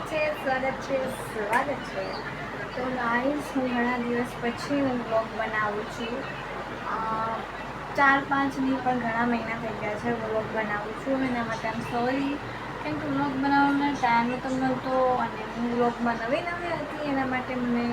સ્વાગત છે. તો ગાઈસ હું ઘણા દિવસ પછી હું બ્લોગ બનાવું છું. 4-5 નહીં પણ ઘણા મહિના થઈ ગયા છે બ્લોગ બનાવું છું. એના માટે આમ સોરી, કેમ કે બ્લોગ બનાવવાનો ટાઈમ નહોતો મળતો અને હું બ્લોગમાં નવી હતી એના માટે મને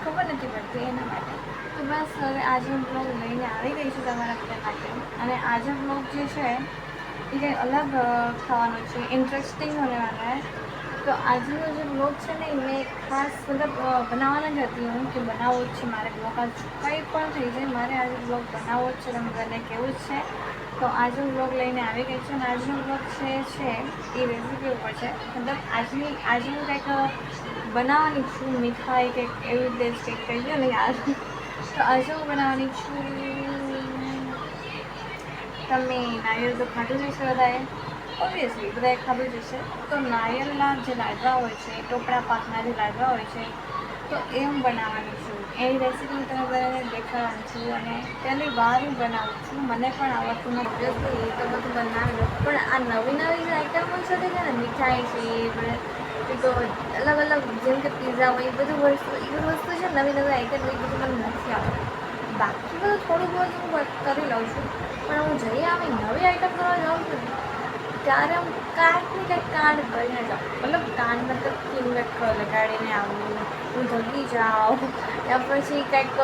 ખબર નથી પડતી એના માટે. તો બસ હવે આજે હું બ્લોગ લઈને આવી ગઈ છું તમારા બધા માટે. અને આજે બ્લોગ જે છે એ કંઈ અલગ થવાનો છે, ઇન્ટરેસ્ટિંગ હોने वाला है. તો આજનો જે બ્લોગ છે ને મેં ખાસ મતલબ બનાવવાના જ હતી હું કે બનાવવો જ છે મારે બ્લોગ. આજ કંઈ પણ થઈ જાય મારે આજે બ્લોગ બનાવવો જ છે, તમે બધાને કેવું જ છે. તો આજે હું બ્લોગ લઈને આવી ગઈ છું અને આજનો બ્લોગ છે એ રેસીપી ઉપર છે. મતલબ આજે હું કંઈક બનાવવાની છું, મીઠાઈ કંઈક એવી રીતે કંઈક કહીએ ને યાર. તો આજે હું બનાવવાની છું, તમે નારિયેળ તો ખાધું જ હશે બધાએ, ઓબ્વિયસલી બધાએ ખાધું જ હશે. તો નારિયેળના જે લાડવા હોય છે, ટોપરા પાકના જે લાડવા હોય છે, તો એ હું બનાવવાની છું. એની રેસીપી હું તમે બધાને દેખાડવાની છું અને પહેલી વાર હું બનાવું છું. મને પણ આવડતું નથી, ઓબ્વિયસલી એ તો બધું બનાવી લો, પણ આ નવી જે આઈટમો છે ને મીઠાઈ છે એ તો અલગ અલગ, જેમ કે પીઝા હોય એ બધું વસ્તુ છે નવી આઈટમ એ બધું મને નથી આવડતું. બાકી બધું થોડું બહુ હું કરી લઉં છું, પણ હું જઈ આવી નવી આઈટમ કરવા જાઉં છું ને ત્યારે હું કાંઈક ને કાંડ કરીને જાઉં. મતલબ કાંડ મતલબ કંઈક લગાડીને આવું, હું ધગી જાઉં, યા પછી કંઈક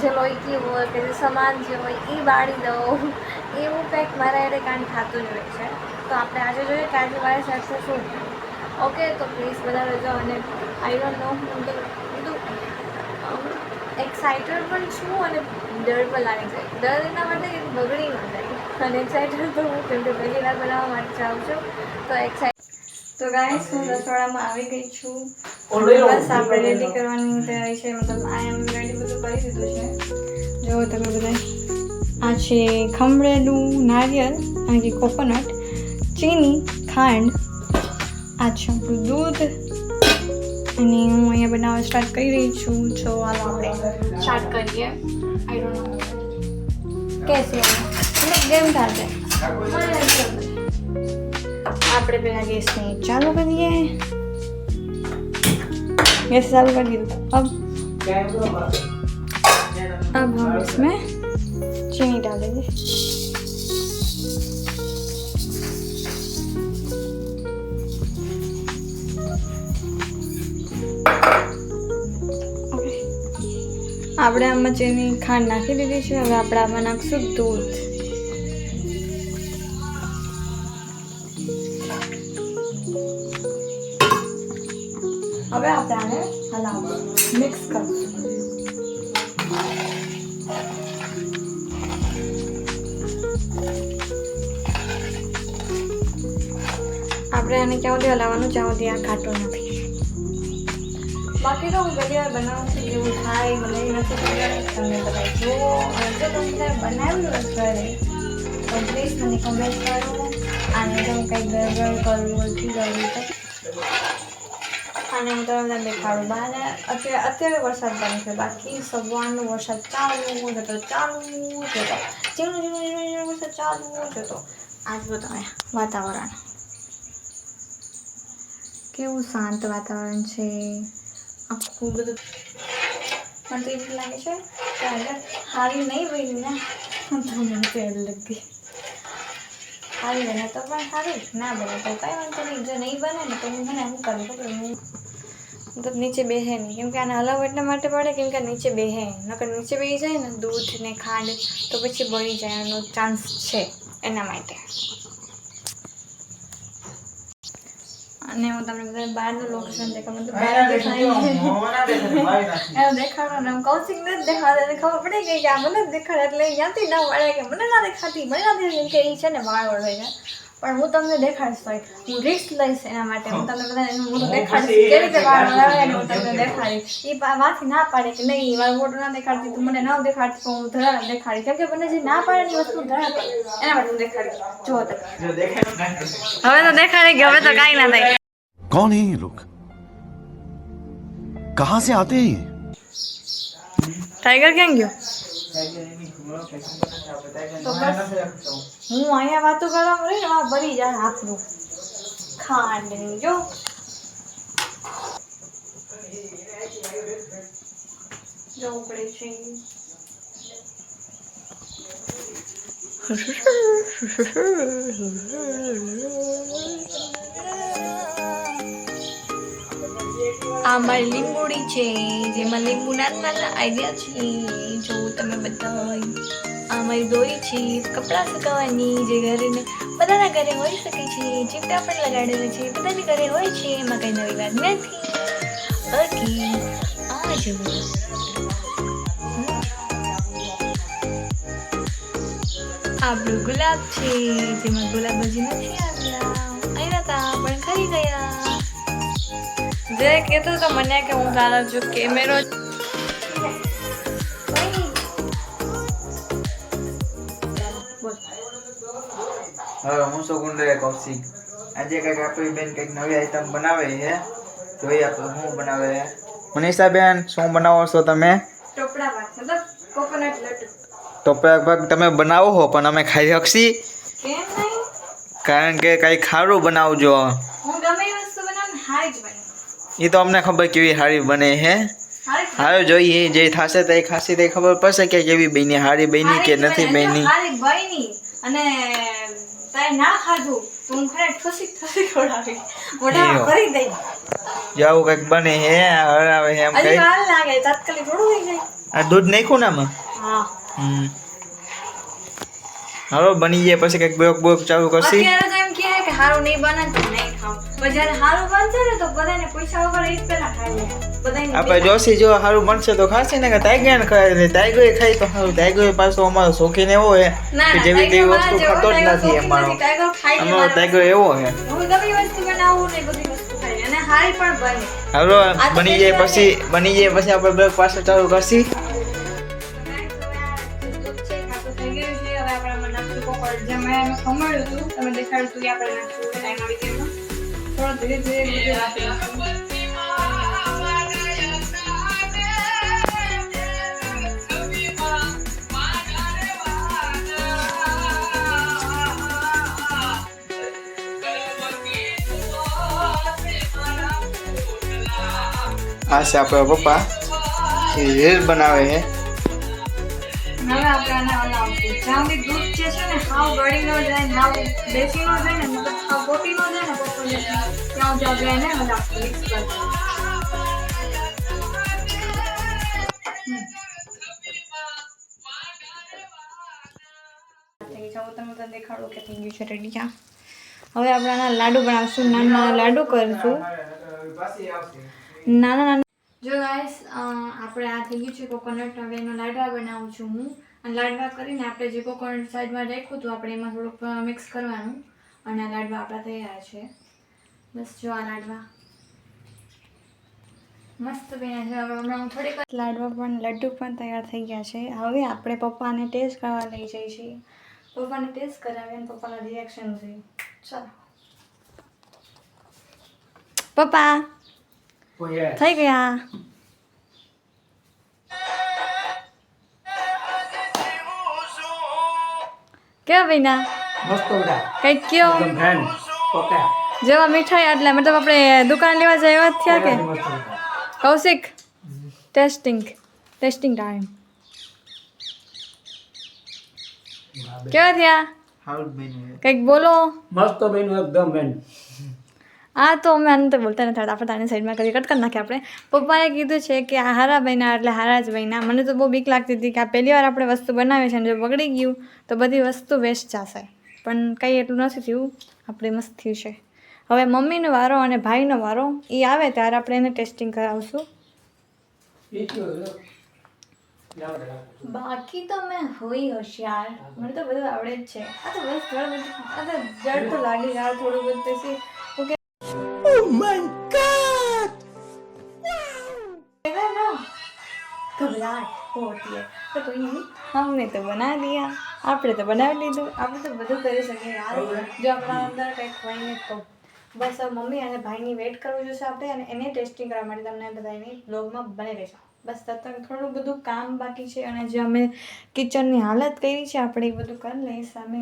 જે લોહીકી હોય કે જે સમાન જે હોય એ બાળી દઉં. એવું કંઈક મારા એને કાંડ થતું જ હોય છે. તો આપણે આજે જોઈએ કે આજે મારી સાથે શું. ઓકે, તો પ્લીઝ બધા રહેજો. અને આઈ ડોન્ટ નો, હું તો બધું એક્સાઇટેડ પણ છું અને ડર પણ લાગી જાય. ડર એના માટે બગડી ન જાય અને એક્સાઇટેડ તો હું કેમ કે પહેલી વાર બનાવવા માટે જાઉં છું. તો તો ગાઈસ હું રસોડામાં આવી ગઈ છું. બસ આપણે રેડી કરવાની તૈયારી છે. મતલબ આઈ એમ રેડી, બધું કરી દીધું છે. જો તમે બધા, આ છે ખમણેલું નારિયેળ અને કે કોકોનટ, ચીની, ખાંડ, આ છે આપણું દૂધ અને હું અહીંયા બનાવવા સ્ટાર્ટ કરી રહી છું. જો હાલો આપણે સ્ટાર્ટ કરીએ. આઈ ડોન્ટ નો कैसे मतलब गेम खेलते हैं. આપણે પહેલા ગેસને ચાલુ કરીએ. गैस चालू कर दी. अब हम इसमें चीनी डालेंगे. આપણે આમાં ચીની ખાંડ નાખી દીધી છે. હવે આપણે આમાં નાખશું દૂધ. હવે આપણે આને હલાવશું, મિક્સ કરશું. આપણે આને ક્યાં સુધી હલાવવાનું, જ્યાં સુધી આ ખાટું નથી. બાકી તો હું ઘણી વાર બનાવું છું, જેવું થાય મને એ નથી ખબર. તમે બધા જુઓ અને જો તમને બનાવ્યું હોય ઘરે તો પ્લીઝ મને કમેન્ટ કરો. આને જો હું કંઈક ગરબડ કરું, ઓળખી ગયું તો અને હું તમને દેખાડું. બહાર અત્યારે વરસાદ બંધ છે, બાકી સવારનો વરસાદ ચાલુ જતો ઝીણો વરસાદ ચાલુ જતો. આજ તમે વાતાવરણ કેવું શાંત વાતાવરણ છે. આખું બધું મને તો એવું લાગે છે કે અગર હારી નહીં બની ને તો મને તેલ લગી. હારી બને તો પણ સારું, ના બને તો કંઈ વાંધો નહીં. જો નહીં બને ને તો હું મને એમ કરું ખબર, હું મતલબ નીચે બેસે નહીં, કેમ કે આને હલાવવા એટલા માટે પડે કેમ કે નીચે બેસે. નકર નીચે બેસી જાય ને દૂધ ને ખાંડ તો પછી બળી જવાનો ચાન્સ છે, એના માટે. અને હું તમને બધા બહારનું લોકેશન દેખાડું. દેખાડો ને કૌશિક નથી દેખાડે, ખબર પડી ગઈ કે આ મને જ દેખાડે એટલે ત્યાંથી ના વળે કે મને ના દેખાતી, મને ના દેખાતી કે એ છે ને વાળ વળે છે. પણ હું તમને દેખાડીશ, તો હું રિસ્ક લઈશ એના માટે. હું તમને બધા હું દેખાડીશ કેવી રીતે વાળ વળાવે ને હું તમને દેખાડીશ. એ માંથી ના પાડે કે નહીં મારું મોટું ના દેખાડતી, તું મને ના દેખાડતી, તો હું ધરા દેખાડીશ. કેમ કે મને જે ના પાડે ની વસ્તુ ધરા પડે, એના માટે હું દેખાડીશ. જો તમે હવે તો દેખાડી ગયો, હવે તો કાંઈ ના થાય. कौन है ये लोग, कहां से आते हैं ये? टाइगर ક્યાં ગયો? તો બસ હું અહીંયા વાતો કરવામાં રહી ને આ ભરી જાય હાથનું ખાંડ. જો જો ઉકળે છે. આ મારી લીંબુડી છે જેમાં લીંબુ નાખવાના આઈડિયા છે. જો તમે બધા આ મારી દોરી છે કપડાં સુકાવવાની જે ઘરે બધાના ઘરે હોઈ શકે છે. ચીપટા પણ લગાડેલા છે બધાની ઘરે હોય છે એમાં કઈ નવી વાત નથી. ઓકે આ જુઓ આપણું ગુલાબ છે જેમાં ગુલાબ હજી નથી આવ્યા હતા પણ ખરી ગયા. જે કહેતું તો મને કે હું તારા જો કેમેરો હવે હું સુગુંડરે કૌશિક આજે કંઈક આપણી બેન કંઈક નવી આઈટમ બનાવે છે. જોઈએ આપણે શું બનાવે છે. મનીષા બેન શું બનાવો છો તમે? ટોપરા ભાત મતલબ કોકોનટ લડ્ડુ. ટોપરા ભાગ તમે બનાવો છો પણ અમે ખાઈ શકશી? કેમ નહીં? કારણ કે કંઈક સારું બનાવજો. હું ગમે એ વસ્તુ બનાવું હારી જ બનાવું. એ તો અમને ખબર કેવી સારી બને હે. હારું જોઈએ જે થશે તે ખાસી તે ખબર પડશે કે કેવી બની હારી બની કે નથી બની. હારી બની અને તારે ના ખાધું તો હું ખરે ઠસી ખવડાવી મોઢામાં ભરી દઈ. જાવું કંઈક બને હે હરાવે હે એમ હજી કઈ. વાર લાગે તાત્કાલિક થોડું થઈ જાય. આ દૂધ નાખ્યું ને આમાં? હા હાલો બની જાય પછી કંઈક બોક બોક ચાલુ કરશી. અત્યારે તો એમ કહે કે હારું નહીં બને તો નહીં ખાવ પણ જ્યારે હારું બનશે ને તો બધાને પૈસા વગર એ જ પહેલા ખાઈ લે. બધાને આપણે જોશી જો સારું બનશે તો ખાશે ને કે ટાઈગર ખાય ને ટાઈગર ખાઈ તો સારું. ટાઈગર પાછો અમારો શોખીન એવો હે કે જેવી તેવી વસ્તુ ખાતો જ નથી અમારો. અમારો ટાઈગર એવો હે. હું ગમે વસ્તુ બનાવું ને બધી વસ્તુ ખાઈ લે અને હારી પણ બને. હાલો બની જાય પછી આપણે બ્રેક પાછો ચાલુ કરશી. તમે દેખાડ્યું તું આપણે નાખશું ટાઈમ આવી ગયો થોડો ધીરે ધીરે ધીરે રાખી આ છે આપણા પપ્પા રીલ બનાવે છે. હવે આપણે આને હલાવશું જ્યાં બી દૂધ જે છે ને હાવ ગળી ન જાય હાવ બેસી ન જાય ને મતલબ હાવ ગોટી ન જાય ને પપ્પા ત્યાં સુધી આપણે એને હલાવશું મિક્સ કરશું. તમે દેખાડો કે થઈ ગયું છે રેડી. હવે આપણે આના લાડુ બનાવશું નાના લાડુ કરીશું નાના. જો ગાઈસ આપણે આ થઈ ગયું છે કોકોનટ. હવે એનો લાડવા બનાવું છું હું અને લાડવા કરીને આપણે જે કોકોનટ સાઈડમાં રાખ્યું હતું આપણે એમાં થોડુંક મિક્સ કરવાનું અને આ લાડવા આપણા તૈયાર છે. બસ જો આ લાડવા મસ્ત બન્યા છે. હવે હમણાં હું થોડીક લાડવા પણ લડ્ડુ પણ તૈયાર થઈ ગયા છે. હવે આપણે પપ્પાને ટેસ્ટ કરવા લઈ જઈએ છીએ. પપ્પાને ટેસ્ટ કરાવીએ અને પપ્પાના રિએક્શન જોઈએ. ચાલો પપ્પા થઈ ગયા. કેવા બન્યા? મસ્ત બેટા કઈક કયો એકદમ ફેન ઓકે જેવા મીઠાઈ એટલે મતલબ આપણે દુકાન લેવા જાય એવા જ થયા કે મસ્ત બેટા કૌશિક ટેસ્ટિંગ ટાઈમ કેવા થયા સારું જ બન્યું છે. કંઈક બોલો. મસ્ત બન્યું એકદમ ફેન હા તો અમે આને તો બોલતા નથી આપણે તાની સાઈડમાં કરી કટ કરી નાખીએ. આપણે પપ્પાએ કીધું છે કે આ હારા બન્યા એટલે હારા જ બન્યા. મને તો બહુ બીક લાગતી હતી કે આ પહેલી વાર આપણે વસ્તુ બનાવીએ છીએ અને જો બગડી ગયું તો બધી વસ્તુ વેસ્ટ જશે પણ કંઈ એટલું નથી થયું. આપણે મસ્ત થયું છે. હવે મમ્મીનો વારો અને ભાઈનો વારો એ આવે ત્યારે આપણે એને ટેસ્ટિંગ કરાવશું. બાકી તો મેં હોઈ હોશિયાર મને તો બધું આવડે જ છે. આ તો બસ થોડું બધું આ તો જડ તો લાગી યાર થોડું બધું પછી ઓકે. Oh my God! घबराहट होती है तो कोई नहीं हमने तो बना दिया. આપણે તો બનાવી લીધું. આપણે તો બધું કરી શકીએ યાર જો આપણા અંદર કંઈક હોય ને તો. બસ હવે મમ્મી અને ભાઈની વેઇટ કરવું જોશે આપણે અને એને ટેસ્ટિંગ કરવા માટે તમને બધાની બ્લોગમાં બને રહેશે. બસ તત્વ થોડું બધું કામ બાકી છે અને જે અમે કિચનની હાલત કરી છે આપણે એ બધું કરી લઈએ. સામે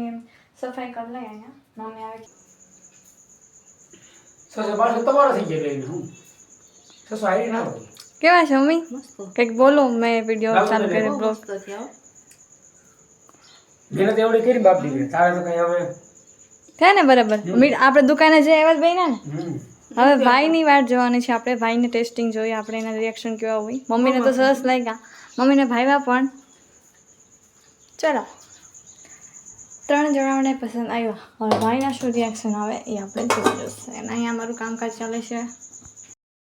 સફાઈ કરી લઈએ. અહીંયા મમ્મી આવે સસે પાછો તમારો થઈ ગયો લઈને હું તો સારી ના હોય. કેવા છે મમ્મી કંઈક બોલો મેં વિડીયો ચાલુ કર્યો બ્લોગ મહેનત એવડી કરી બાપ દીકરી તારે તો કઈ હવે થાય ને બરાબર આપણે દુકાને જઈએ એવા જ ભાઈ ને હમ. હવે ભાઈની વાટ જોવાની છે આપણે ભાઈને ટેસ્ટિંગ જોઈએ આપણે એના રિએક્શન કેવા હોય મમ્મીને તો સરસ લાગ્યા મમ્મીને ભાવ્યા પણ ચલો 3 જણાઓને પસંદ આવ્યો હવે ભાઈના શું રિએક્શન આવે એ આપણે જોઈ જશે અને અહીંયા અમારું કામકાજ ચાલે છે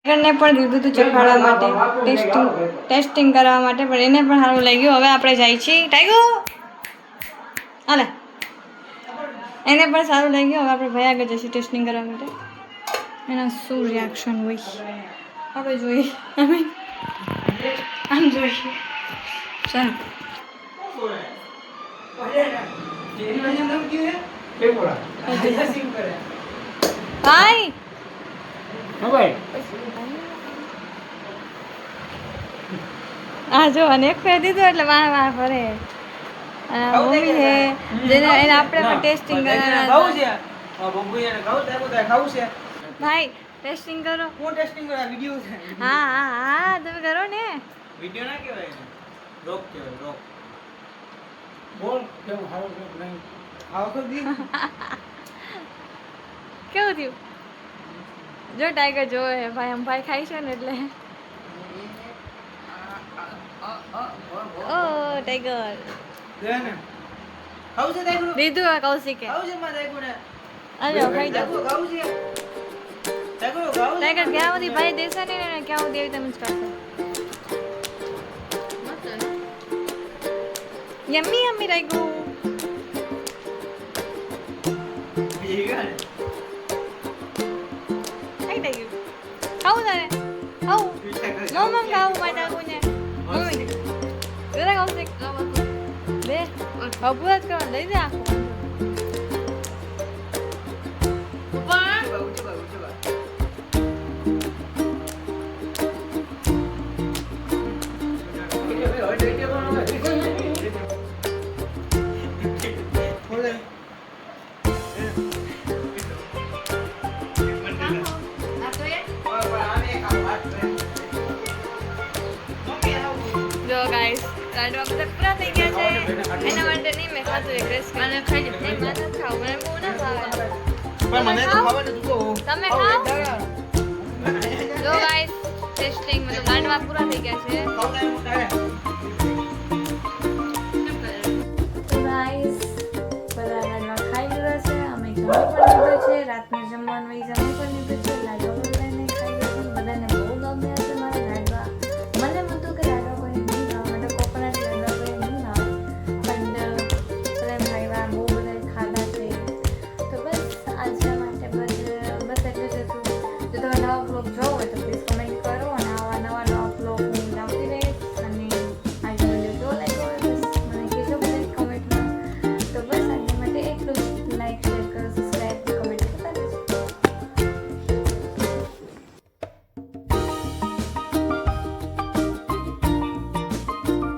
ટાઈગરને પણ દીધું હતું ચખાડવા માટે ટેસ્ટિંગ કરવા માટે પણ એને પણ સારું લાગ્યું હવે આપણે જાય છીએ ટાઈગર હાલે એને પણ સારું લાગ્યું હવે આપણે ભાઈ આગળ જઈશું ટેસ્ટિંગ કરવા માટે એના શું રિએક્શન હોય આપણે જોઈએ અમે આમ જોઈએ ચાલો ભાઈ હા ભાઈ હા જો અને એક ફેર દીધું એટલે વાહ વાહ ફરે મમ્મી છે જેને એને આપણે પણ ટેસ્ટિંગ કરવાના ભાઈ ટેસ્ટિંગ કરો હું ટેસ્ટિંગ કરા વિડિયો છે હા હા હા તમે કરો ને વિડિયો ના કહેવાય એને રોક કહેવાય રોક બોલ કેમ હારું કેમ નહીં આવો દી કેવું થયું જો ટાઈગર જોવે હે ભાઈ આમ ભાઈ ખાઈ છે ને એટલે ઓ ટાઈગર દેને ખાવું છે દાઈગું દીધું આ કૌશિકે ખાવું છે માં દાઈગું ને અરે ખાઈ જાઓ ખાવું છે દાઈગું ખાવું ટાઈગર ક્યાં સુધી ભાઈ દેશે ને ને ક્યાં સુધી એવી તમે જ કરશે yummy yummy tiger Ay, tayo. Kau na rin. Kau. Mama, kau. Mata ko niya. Mami. Kaya kau sik. Be. Kabuhat ka. Dali na ako. Papa. જો ગાઈસ લાડવા બધા પૂરા થઈ ગયા છે એના માટે નહીં મેં ખાધું એક રેસીપી મને ખાઈ લીધું નહીં મને નથી ખાવું મને બહુ ના ભાવે પણ મને તો ખાવાનું તું તમે ખાઓ જો ગાઈસ ટેસ્ટિંગ મતલબ લાડવા પૂરા થઈ ગયા છે તો ગાઈસ બધા લાડવા ખાઈ લીધા છે અમે જમી પણ લીધું